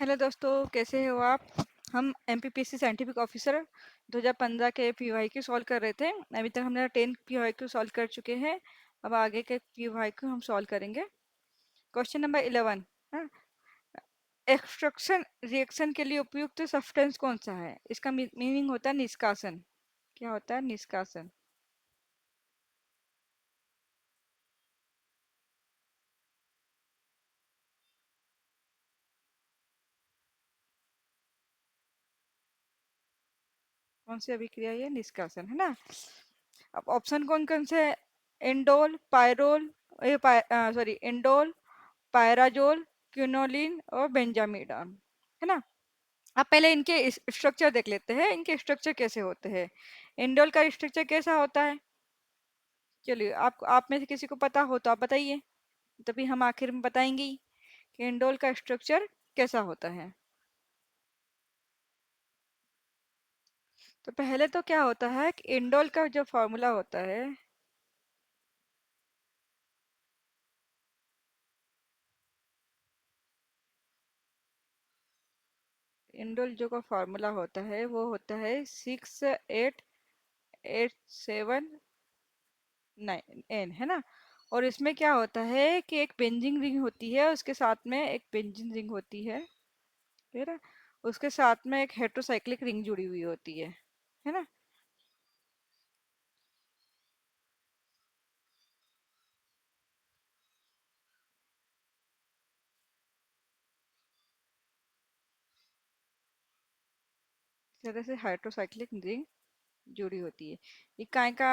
Hello दोस्तों, कैसे हो आप? हम एमपीपीएससी साइंटिफिक ऑफिसर 2015 के पीवाईक्यू सॉल्व कर रहे थे। अभी तक हमने 10 पीवाईक्यू सॉल्व कर चुके हैं। अब आगे के पीवाईक्यू हम सॉल्व करेंगे। Question number 11। एक्सट्रैक्शन रिएक्शन के लिए उपयुक्त सब्सटेंस कौन सा है? इसका मीनिंग होता है निष्कासन। क्या होता है निष्कासन? कौन सी अभिक्रिया है? निष्कासन है ना। अब ऑप्शन कौन कौन से है? Indole, pyrrole, sorry, indole, pyrazole, quinoline और बेंजामिडान, है ना। अब पहले इनके स्ट्रक्चर देख लेते हैं, इनके स्ट्रक्चर कैसे होते हैं। इंडोल का स्ट्रक्चर कैसा होता है? चलिए, आप में से किसी को पता हो तो आप बताइए, तभी हम आखिर में बताएंगे ही कि इंडोल का स्ट्रक्चर कैसा होता है। तो पहले तो क्या होता है कि इंडोल का जो फॉर्मूला होता है, इंडोल जो का फॉर्मूला होता है वो होता है 68879N, है ना। और इसमें क्या होता है कि एक बेंजीन रिंग होती है, उसके साथ में एक बेंजीन रिंग होती है, फिर उसके साथ में एक हेट्रोसाइक्लिक रिंग जुड़ी हुई होती है ना। इस तरह से हाइड्रोसाइक्लिक रिंग जुड़ी होती है। ये काय का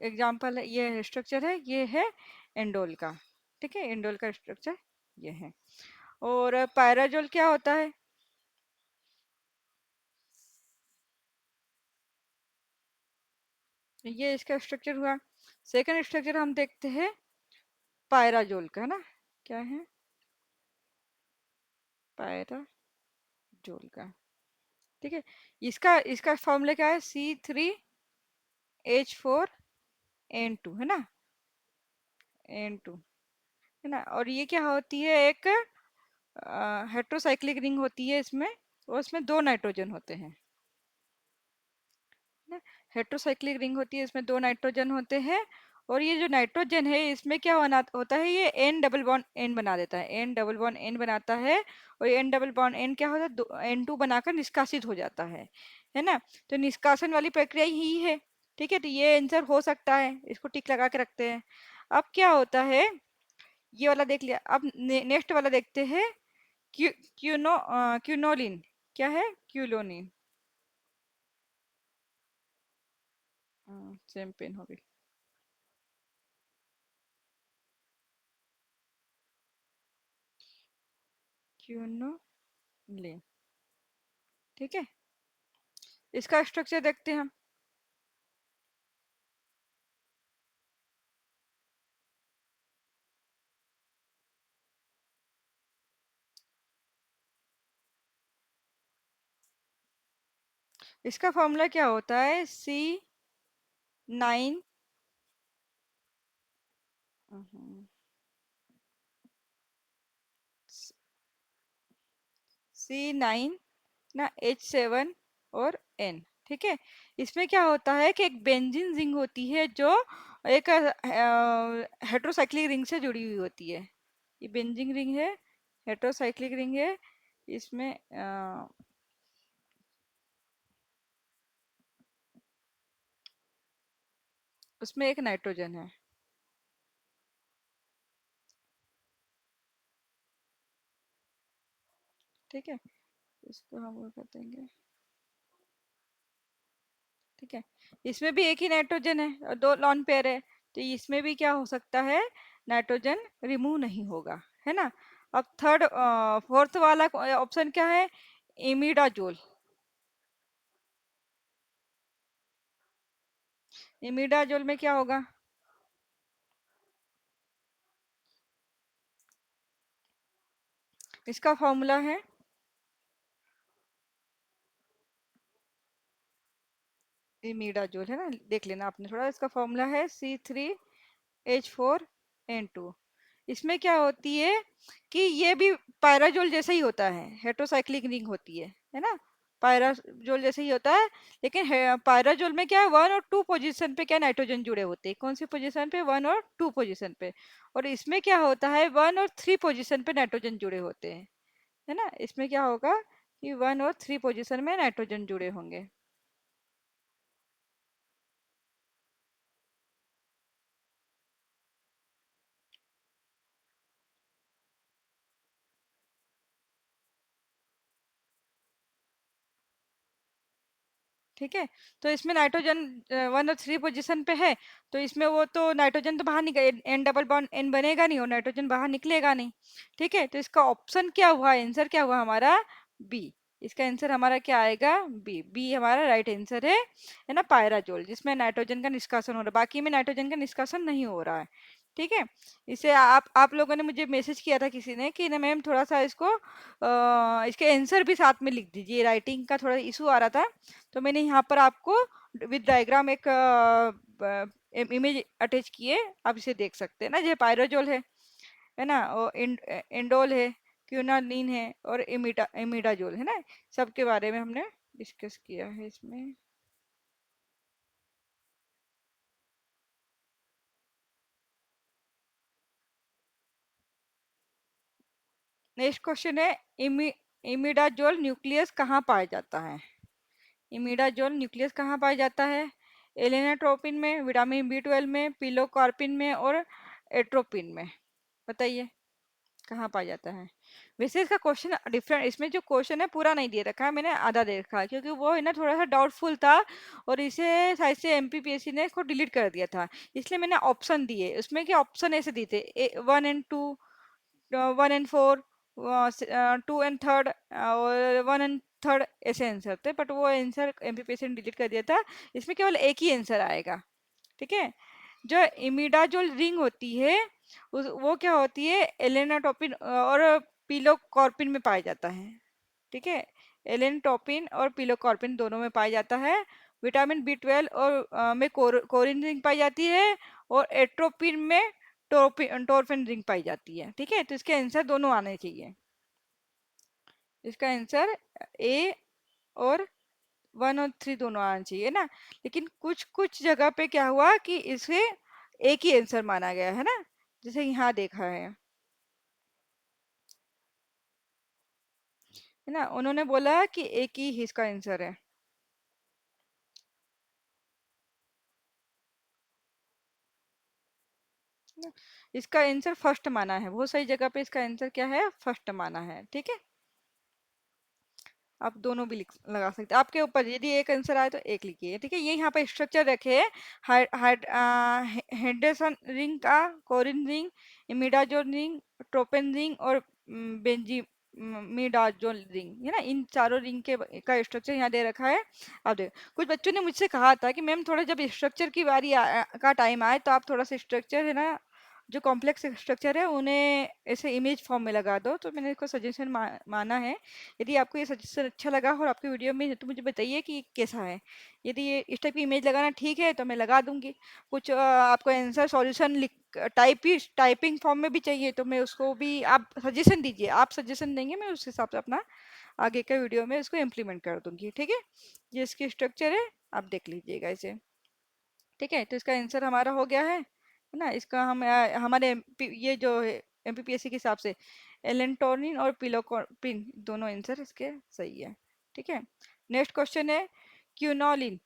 एग्जाम्पल है, ये स्ट्रक्चर है, ये है एंडोल का। ठीक है, एंडोल का स्ट्रक्चर ये है। और पायराजोल क्या होता है? ये इसका स्ट्रक्चर हुआ। सेकंड स्ट्रक्चर हम देखते हैं पायराजोल का, है ना। क्या है? पायराजोल का। ठीक है। इसका इसका फॉर्मूला क्या है? C3H4N2, है ना। N2, है ना। और ये क्या होती है? एक हेट्रोसाइक्लिक रिंग होती है इसमें, और उसमें दो नाइट्रोजन होते हैं ना। हेट्रोसाइक्लिक रिंग होती है, इसमें दो नाइट्रोजन होते हैं। और ये जो नाइट्रोजन है इसमें क्या बना होता है? ये एन डबल बॉन्ड एन बना देता है, एन डबल बॉन्ड एन बनाता है। और एन डबल बॉन्ड एन क्या होता है? N2 बनाकर निष्कासित हो जाता है ना। तो निष्कासन वाली प्रक्रिया ही है। ठीक है, तो ये आंसर हो सकता है, इसको टिक लगा के रखते हैं। अब क्या होता है, ये वाला देख लिया। अब नेक्स्ट वाला देखते हैं। Q quinoline. क्या है? क्यूलोनिन। सेम पेन हो गई। क्यूनोलिन। ठीक है, इसका स्ट्रक्चर देखते हैं हम। इसका फॉर्मूला क्या होता है? C9, C9 ना, H7 और N। ठीक है। इसमें क्या होता है कि एक बेंजीन रिंग होती है जो एक हेट्रोसाइक्लिक रिंग से जुड़ी हुई होती है। ये बेंजीन रिंग है, हेट्रोसाइक्लिक रिंग है। इसमें उसमें एक नाइट्रोजन है। ठीक है, इसको हम वो कर देंगे। ठीक है, इसमें भी एक ही नाइट्रोजन है और दो लॉन पेयर है। तो इसमें भी क्या हो सकता है? नाइट्रोजन रिमूव नहीं होगा, है ना। अब थर्ड फोर्थ वाला ऑप्शन क्या है? इमिडाजोल। इमिडाजोल में क्या होगा? इसका फॉर्मूला है, इमिडाजोल, है ना। देख लेना आपने थोड़ा, इसका फॉर्मूला है C3H4N2। इसमें क्या होती है कि ये भी पायराजोल जैसा ही होता है, हेटेरोसाइक्लिक रिंग होती है ना। पायराजोल जैसे ही होता है, लेकिन पायराजोल में क्या है, 1 और 2 पोजीशन पे क्या नाइट्रोजन जुड़े होते हैं। कौन सी पोजीशन पे, 1 और 2 पोजीशन पे। और इसमें क्या होता है, 1 और 3 पोजीशन पे नाइट्रोजन जुड़े होते हैं, है ना। इसमें क्या होगा कि 1 और 3 पोजीशन में नाइट्रोजन जुड़े होंगे। ठीक है, तो इसमें नाइट्रोजन 1 और 3 पोजीशन पे है, तो इसमें वो तो नाइट्रोजन तो बाहर निकल, एन डबल बॉन्ड एन बनेगा नहीं और नाइट्रोजन बाहर निकलेगा नहीं। ठीक है, तो इसका ऑप्शन क्या हुआ, आंसर क्या हुआ हमारा, बी। इसका आंसर हमारा क्या आएगा, बी। बी हमारा राइट आंसर है ना, पायराजोल जिसमें नाइट्रोजन का निष्कासन हो रहा है, बाकी में नाइट्रोजन का निष्कासन नहीं हो रहा है। ठीक है, इसे आप लोगों ने मुझे मैसेज किया था किसी ने कि ना मैम थोड़ा सा इसको इसके आंसर भी साथ में लिख दीजिए, राइटिंग का थोड़ा इशू आ रहा था। तो मैंने यहाँ पर आपको विद डायग्राम एक इमेज अटैच किए, आप इसे देख सकते हैं ना। ये पायरोजोल है ना, और इंडोल है, क्यूनालीन है, और इमिडाजोल है ना। सबके बारे में हमने डिस्कस किया है इसमें। नेक्स्ट क्वेश्चन है, इमि इमिडाजोल न्यूक्लियस कहाँ पाया जाता है। इमिडाजोल न्यूक्लियस कहाँ पाया जाता है, एलेनाट्रोपिन में, विटामिन बी 12 में, पिलोकार्पिन में, और एट्रोपिन में। बताइए कहाँ पाया जाता है। वैसे इसका क्वेश्चन डिफरेंट, इसमें जो क्वेश्चन है पूरा नहीं दे रखा है, मैंने आधा दे रखा है क्योंकि वो है ना थोड़ा सा डाउटफुल था, और इसे शायद से एमपीपीएससी ने इसको डिलीट कर दिया था। इसलिए मैंने ऑप्शन दिए, उसमें क्या ऑप्शन ऐसे दिए थे, 1 एंड 2, 1 एंड 4, 2 एंड 3 और 1 एंड 3 ऐसे आंसर थे, बट वो आंसर एमपीपीएससी ने डिलीट कर दिया था। इसमें केवल एक ही आंसर आएगा। ठीक है, जो इमिडाजोल रिंग होती है वो क्या होती है, एलेनाटोपिन और पिलोकॉर्पिन में पाया जाता है। ठीक है, एलेनाटोपिन और पिलोकॉर्पिन दोनों में पाया जाता है। विटामिन बी 12 और में कोरिन रिंग पाई जाती है, और एट्रोपिन में टोरफिन रिंग पाई जाती है। ठीक है, तो इसके आंसर दोनों आने चाहिए। इसका आंसर ए और 1 और 3 दोनों आना चाहिए ना। लेकिन कुछ कुछ जगह पे क्या हुआ कि इसे एक ही आंसर माना गया है ना, जैसे यहाँ देखा है ना, उन्होंने बोला कि एक ही इसका आंसर है ना? इसका आंसर फर्स्ट माना है, बहुत सारी जगह पे इसका आंसर क्या है, फर्स्ट माना है। ठीक है, आप दोनों भी लिख लगा सकते हैं, आपके ऊपर, यदि एक आंसर आए तो एक लिखिए। ठीक है, ये यहाँ पे स्ट्रक्चर रखे हैं, हेंडरसन रिंग का, corrin ring, imidazole ring, tropane ring, और बेंजी मिडाजोल रिंग, है ना। इन चारों रिंग के का स्ट्रक्चर यहाँ दे रखा है। अब देखो, कुछ बच्चों ने मुझसे कहा था कि मैम थोड़ा जब स्ट्रक्चर की बारी का टाइम आए तो आप थोड़ा सा स्ट्रक्चर है ना, जो कॉम्प्लेक्स स्ट्रक्चर है उन्हें ऐसे इमेज फॉर्म में लगा दो। तो मैंने इसको सजेशन माना है। यदि आपको ये सजेशन अच्छा लगा हो और आपकी वीडियो में, तो मुझे बताइए कि कैसा है। यदि ये इस टाइप की इमेज लगाना ठीक है तो मैं लगा दूंगी। कुछ आपको आंसर सॉल्यूशन लिख टाइपिंग फॉर्म में भी चाहिए तो मैं उसको भी, आप सजेशन दीजिए, आप सजेशन देंगे मैं उस हिसाब से अपना आगे के वीडियो में इसको इम्प्लीमेंट कर दूंगी। ठीक है, ये इसकी स्ट्रक्चर है, आप देख लीजिएगा इसे। ठीक है, तो इसका आंसर हमारा हो गया है ना। इसका हम हमारे ये जो एमपीपीएससी के हिसाब से एलेंटोनिन और पिलोकॉर्पिन दोनों आंसर इसके सही है। ठीक है, नेक्स्ट क्वेश्चन है, क्यूनोलिन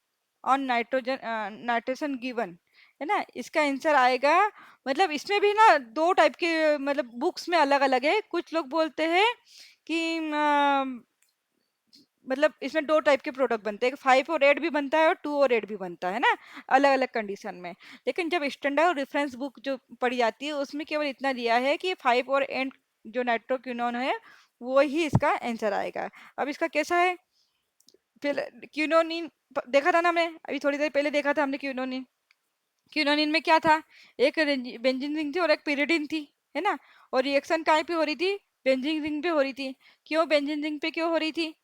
ऑन नाइट्रोजन गिवन, है ना। इसका आंसर आएगा, मतलब इसमें भी ना दो टाइप के, मतलब बुक्स में अलग अलग है। कुछ लोग बोलते हैं कि मतलब इसमें दो टाइप के प्रोडक्ट बनते हैं, 5 और 8 भी बनता है और 2 और 8 भी बनता है ना, अलग अलग कंडीशन में। लेकिन जब स्टैंडर्ड और रेफरेंस बुक जो पढ़ी जाती है उसमें केवल इतना दिया है कि 5 और 8 जो नाइट्रोक्विनोन है वो ही इसका आंसर आएगा। अब इसका कैसा है, फिर क्यूनोनिन देखा था ना, मैं अभी थोड़ी देर पहले देखा था हमने क्यूनोनिन। क्यूनोनिन में क्या था, एक बेंजीन रिंग थी और एक pyridine थी, है ना। और रिएक्शन कहाँ पे हो रही थी, बेंजीन रिंग पे हो रही थी। क्यों बेंजीन रिंग पे क्यों हो रही थी,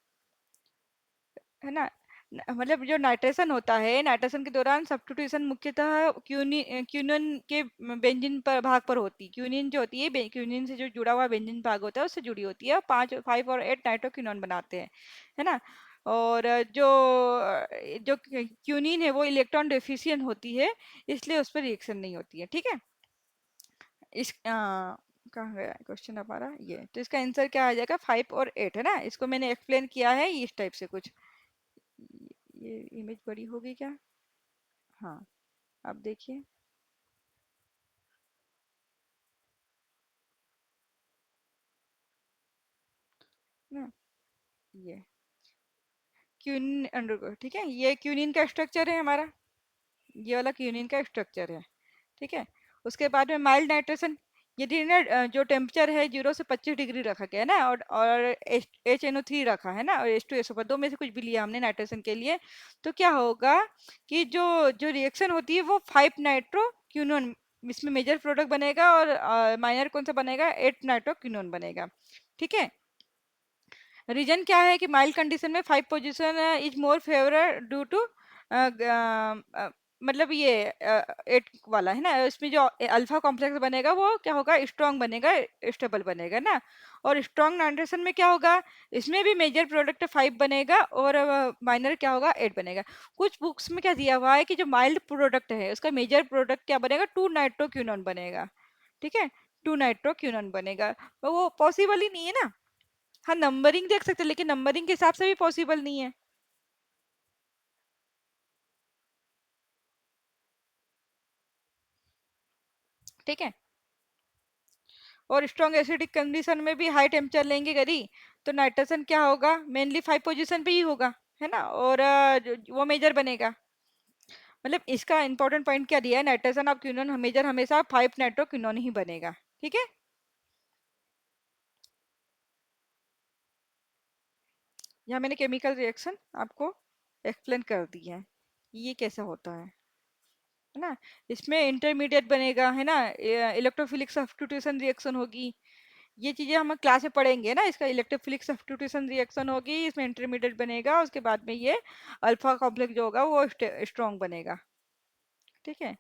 है ना। मतलब जो नाइट्रेशन होता है, नाइट्रेशन के दौरान सब्स्टिट्यूशन मुख्यतः क्यूनिन के बेंजीन पर भाग पर होती है। क्यूनिन जो होती है, क्यूनिन से जो जुड़ा हुआ बेंजीन भाग होता है उससे जुड़ी होती है, 5 और 8 नाइट्रोक्विनोन बनाते हैं, है ना। और जो क्यूनिन है वो इलेक्ट्रॉन डेफिशिएंट होती है, इसलिए उस पर रिएक्शन नहीं होती है, ठीक है। कहाँ गया क्वेश्चन हमारा, ये तो इसका आंसर क्या आ जाएगा, 5 और 8, है ना। इसको मैंने एक्सप्लेन किया है इस टाइप से कुछ। ये इमेज बड़ी होगी क्या? हाँ, अब देखिए ना, ये क्यूनिन अंडर, ठीक है, ये क्यूनिन का स्ट्रक्चर है हमारा, ये वाला क्यूनिन का स्ट्रक्चर है, ठीक है। उसके बाद में माइल्ड नाइट्रेशन, यदि ना जो टेम्परेचर है 0 से 25 डिग्री रखा गया है ना, और HNO3 रखा है ना, और H2SO4 दो में से कुछ भी लिया हमने नाइट्रेशन के लिए, तो क्या होगा कि जो जो रिएक्शन होती है वो 5 नाइट्रोक्विनोन, इसमें मेजर प्रोडक्ट बनेगा, और माइनर कौन सा बनेगा, 8 नाइट्रोक्विनोन बनेगा, ठीक है। रीजन क्या है कि माइल्ड कंडीशन में 5 position is more favour due to, मतलब ये 8 वाला है ना, इसमें जो अल्फा कॉम्प्लेक्स बनेगा वो क्या होगा, स्ट्रॉन्ग बनेगा, स्टेबल बनेगा ना। और स्ट्रॉन्ग नाइट्रेशन में क्या होगा, इसमें भी मेजर प्रोडक्ट 5 बनेगा, और माइनर क्या होगा, 8 बनेगा। कुछ बुक्स में क्या दिया हुआ है कि जो माइल्ड प्रोडक्ट है उसका मेजर प्रोडक्ट क्या बनेगा, 2 नाइट्रोक्विनोन बनेगा, ठीक है, 2 नाइट्रोक्विनोन बनेगा, तो वो पॉसिबल ही नहीं है ना। हाँ, नंबरिंग देख सकते हैं, लेकिन नंबरिंग के हिसाब से भी पॉसिबल नहीं है, ठीक है। और स्ट्रॉन्ग एसिडिक कंडीशन में भी हाई टेम्परेचर लेंगे करी, तो नाइट्रेशन क्या होगा, मेनली 5 पोजीशन पे ही होगा, है ना। और वो मेजर बनेगा, मतलब इसका इंपॉर्टेंट पॉइंट क्या दिया है, नाइट्रेशन ऑफ क्विनोन मेजर हमेशा 5 नाइट्रोक्विनोन ही बनेगा, ठीक है। यहाँ मैंने केमिकल रिएक्शन आपको एक्सप्लेन कर दी है, ये कैसा होता है ना। इसमें इंटरमीडिएट बनेगा, है ना, इलेक्ट्रोफिलिक सब्स्टिट्यूशन रिएक्शन होगी, ये चीजें हम क्लास में पढ़ेंगे ना। इसका इलेक्ट्रोफिलिक सब्स्टिट्यूशन रिएक्शन होगी, इसमें इंटरमीडिएट बनेगा, उसके बाद में ये अल्फा कॉम्प्लेक्स जो होगा वो स्ट्रॉन्ग बनेगा, ठीक है।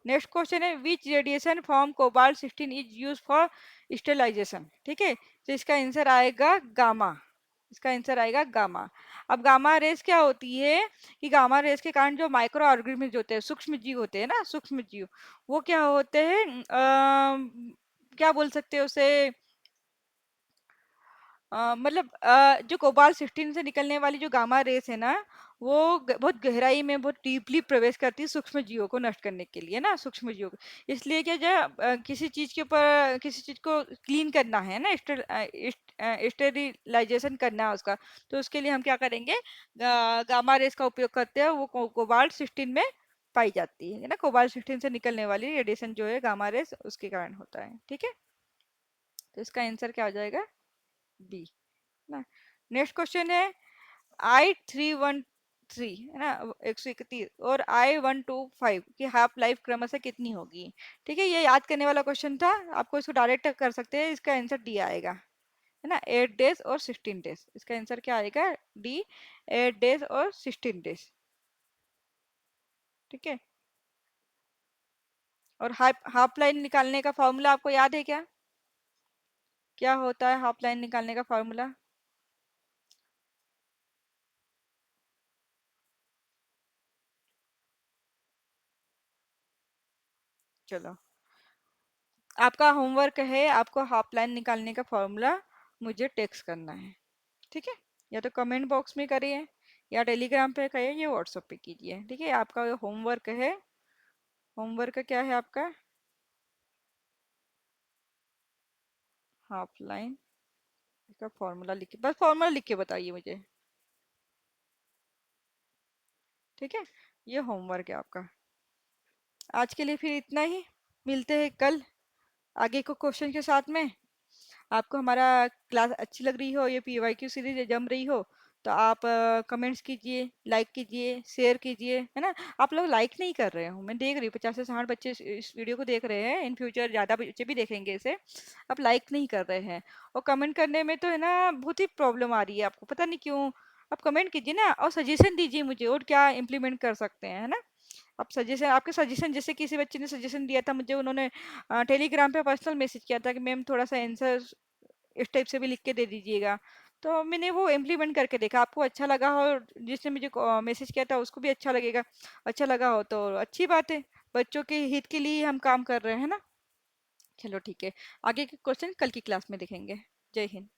नेक्स्ट क्वेश्चन है, which radiation from cobalt 16 is use for sterilization, ठीक है। तो इसका आंसर आएगा गामा, इसका आंसर आएगा गामा। अब गामा रेस क्या होती है कि गामा रेस के कारण जो माइक्रो ऑर्गेनिज्म होते हैं, सूक्ष्म जीव होते हैं ना, सूक्ष्म जीव, वो क्या होते हैं, क्या बोल सकते हैं उसे, मतलब जो कोबाल्ट 16 से निकलने वाली जो गामा रेस है ना, वो बहुत गहराई में, बहुत डीपली प्रवेश करती है सूक्ष्म जीवों को नष्ट करने के लिए ना, सूक्ष्म जीवों को। इसलिए क्या, जो किसी चीज के ऊपर, किसी चीज को क्लीन करना है ना, स्टेरिलाइजेशन करना है उसका, तो उसके लिए हम क्या करेंगे, गामा रेस का उपयोग करते हैं, वो कोबाल्ट 16 में पाई जाती है ना। कोबाल्ट 16 से निकलने वाली रेडिएशन जो है गामा रेस, उसके कारण होता है, ठीक है। तो इसका आंसर क्या हो जाएगा, बी ना। नेक्स्ट क्वेश्चन है, I313, है ना, 131, और I125 की हाफ लाइफ क्रमशः कितनी होगी, ठीक है। ये याद करने वाला क्वेश्चन था, आपको इसको डायरेक्ट कर सकते हैं, इसका आंसर डी आएगा, है ना, 8 डेज और 16 डेज, इसका आंसर क्या आएगा, डी, 8 डेज और 16 डेज, ठीक है। और हाफ हाफ लाइन निकालने का फॉर्मूला आपको याद है क्या, क्या होता है हाफ लाइन निकालने का फॉर्मूला? चलो, आपका होमवर्क है, आपको हाफ लाइन निकालने का फॉर्मूला मुझे टेक्स्ट करना है, ठीक है। या तो कमेंट बॉक्स में करिए, या टेलीग्राम पे करिए, या व्हाट्सएप पे कीजिए, ठीक है। आपका होमवर्क है, होमवर्क क्या है आपका, हाफ लाइन का फॉर्मूला लिख के, बस फॉर्मूला लिख के बताइए मुझे, ठीक है। ये होमवर्क है आपका। आज के लिए फिर इतना ही, मिलते हैं कल आगे को क्वेश्चन के साथ में। आपको हमारा क्लास अच्छी लग रही हो, ये PYQ सीरीज जम रही हो, तो आप कमेंट्स कीजिए, लाइक कीजिए, शेयर कीजिए, है ना। आप लोग लाइक नहीं कर रहे हो, मैं देख रही हूँ 50 से 60 बच्चे इस वीडियो को देख रहे हैं, इन फ्यूचर ज़्यादा बच्चे भी देखेंगे इसे। आप लाइक नहीं कर रहे हैं, और कमेंट करने में तो है ना बहुत ही प्रॉब्लम आ रही है आपको, पता नहीं क्यों। आप कमेंट कीजिए ना और सजेशन दीजिए मुझे और क्या इम्प्लीमेंट कर सकते हैं, है ना? आप सजेशन, आपके सजेशन, जैसे किसी बच्चे ने सजेशन दिया था मुझे, उन्होंने टेलीग्राम पे पर्सनल मैसेज किया था कि मैम थोड़ा-सा आंसर इस टाइप से भी लिख के दे दीजिएगा। तो मैंने वो इम्प्लीमेंट करके देखा, आपको अच्छा लगा हो, जिसने मुझे मैसेज किया था उसको भी अच्छा लगेगा, अच्छा लगा हो तो अच्छी बात है। बच्चों के हित के लिए हम काम कर रहे हैं ना। चलो ठीक है, आगे के क्वेश्चन कल की क्लास में देखेंगे। जय हिंद।